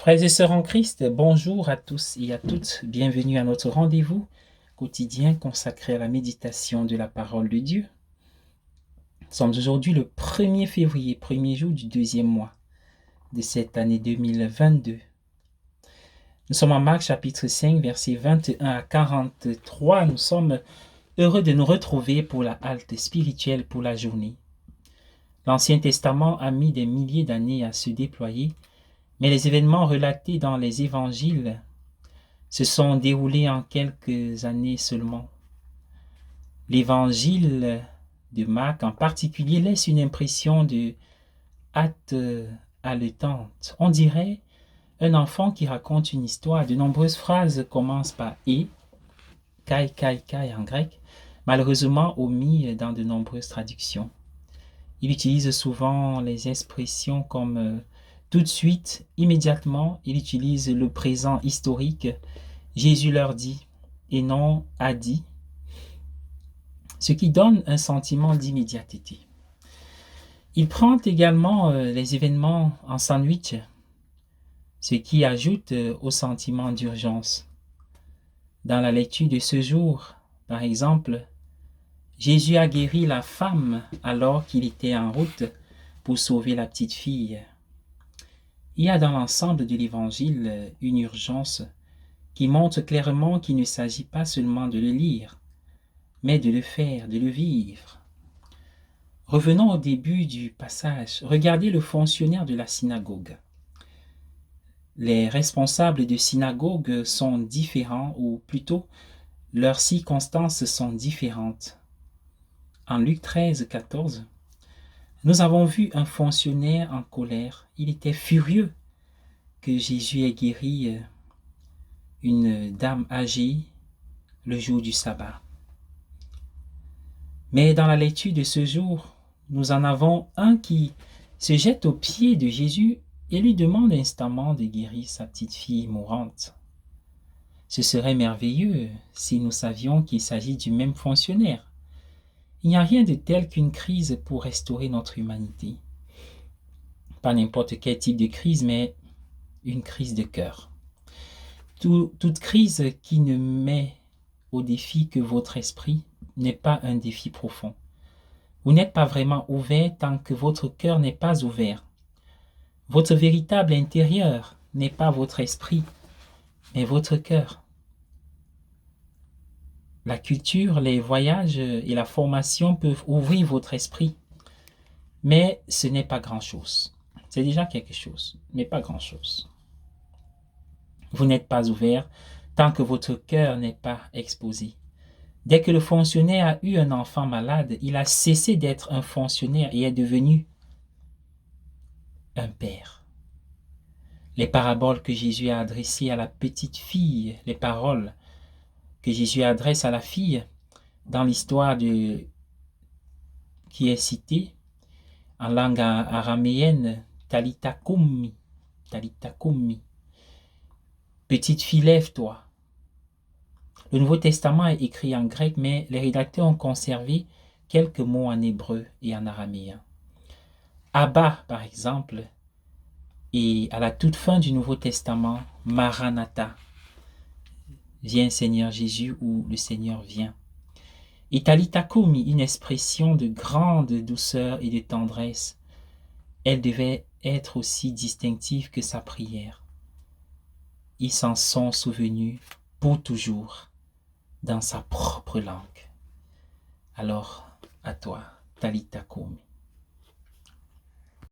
Frères et sœurs en Christ, bonjour à tous et à toutes. Bienvenue à notre rendez-vous quotidien consacré à la méditation de la parole de Dieu. Nous sommes aujourd'hui le 1er février, premier jour du deuxième mois de cette année 2022. Nous sommes en Marc chapitre 5, versets 21 à 43. Nous sommes heureux de nous retrouver pour la halte spirituelle pour la journée. L'Ancien Testament a mis des milliers d'années à se déployer, mais les événements relatés dans les évangiles se sont déroulés en quelques années seulement. L'évangile de Marc en particulier laisse une impression de hâte haletante. On dirait un enfant qui raconte une histoire. De nombreuses phrases commencent par « et », « kai, kai, kai » en grec, malheureusement omis dans de nombreuses traductions. Il utilise souvent les expressions comme tout de suite, immédiatement. Il utilise le présent historique. Jésus leur dit et non a dit, ce qui donne un sentiment d'immédiateté. Il prend également les événements en sandwich, ce qui ajoute au sentiment d'urgence. Dans la lecture de ce jour, par exemple, Jésus a guéri la femme alors qu'il était en route pour sauver la petite fille. Il y a dans l'ensemble de l'évangile une urgence qui montre clairement qu'il ne s'agit pas seulement de le lire, mais de le faire, de le vivre. Revenons au début du passage. Regardez le fonctionnaire de la synagogue. Les responsables de synagogue sont différents, ou plutôt, leurs circonstances sont différentes. En Luc 13, 14, nous avons vu un fonctionnaire en colère. Il était furieux que Jésus ait guéri une dame âgée le jour du sabbat. Mais dans la lecture de ce jour, nous en avons un qui se jette aux pieds de Jésus et lui demande instamment de guérir sa petite fille mourante. Ce serait merveilleux si nous savions qu'il s'agit du même fonctionnaire. Il n'y a rien de tel qu'une crise pour restaurer notre humanité. Pas n'importe quel type de crise, mais une crise de cœur. Toute crise qui ne met au défi que votre esprit n'est pas un défi profond. Vous n'êtes pas vraiment ouvert tant que votre cœur n'est pas ouvert. Votre véritable intérieur n'est pas votre esprit, mais votre cœur. La culture, les voyages et la formation peuvent ouvrir votre esprit, mais ce n'est pas grand-chose. C'est déjà quelque chose, mais pas grand-chose. Vous n'êtes pas ouvert tant que votre cœur n'est pas exposé. Dès que le fonctionnaire a eu un enfant malade, il a cessé d'être un fonctionnaire et est devenu un père. Les paraboles que Jésus a adressées à la petite fille, les paroles que Jésus adresse à la fille dans l'histoire qui est citée en langue araméenne, Talitha Koumi, Talitha Koumi. Petite fille, lève-toi. Le Nouveau Testament est écrit en grec, mais les rédacteurs ont conservé quelques mots en hébreu et en araméen. Abba, par exemple, et à la toute fin du Nouveau Testament, Maranatha, viens Seigneur Jésus, ou le Seigneur vient. Et Talitha Koumi, une expression de grande douceur et de tendresse, elle devait être aussi distinctive que sa prière. Ils s'en sont souvenus pour toujours dans sa propre langue. Alors, à toi, Talitha Koumi.